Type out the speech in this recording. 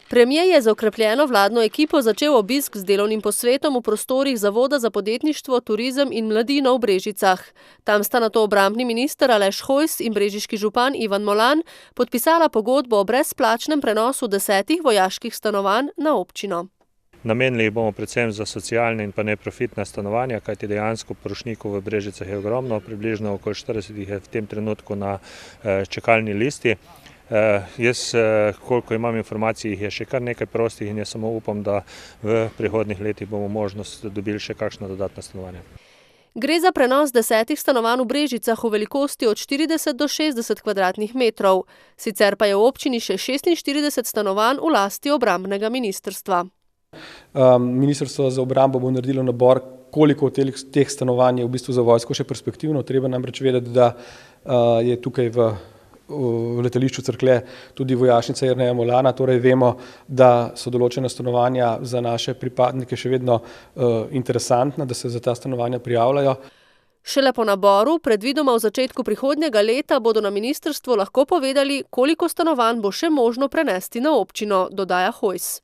Premier je z okrepljeno vladno ekipo začel obisk z delovnim posvetom v prostorih Zavoda za podjetništvo, turizem in mladino v Brežicah. Tam sta nato obrambni minister Aleš Hojs in brežiški župan Ivan Molan podpisala pogodbo o brezplačnem prenosu 10 vojaških stanovanj na občino. Namenili jih bomo predvsem za socialne in pa neprofitna stanovanja, kajti dejansko poročnikov v Brežicah je ogromno, približno okoli 40 jih je v tem trenutku na čakalni listi. Jaz, koliko imam informacij, jih je še kar nekaj prostih in jaz samo upam, da v prihodnjih letih bomo možnost dobili še kakšna dodatna stanovanja. Gre za prenos 10 stanovanj v Brežicah v velikosti od 40 do 60 kvadratnih metrov. Sicer pa je v občini še 46 stanovanj v lasti obrambnega ministrstva. Ministrstvo za obrambo bo naredilo nabor, koliko teh stanovanj je v bistvu za vojsko še perspektivno. Treba namreč vedeti, da je tukaj v letališču Cerklje tudi vojašnica Jerneja Molana, torej vemo, da so določena stanovanja za naše pripadnike še vedno interesantna, da se za ta stanovanja prijavljajo. Šele po naboru, predvidoma v začetku prihodnjega leta, bodo na ministrstvu lahko povedali, koliko stanovanj bo še možno prenesti na občino, dodaja Hojs.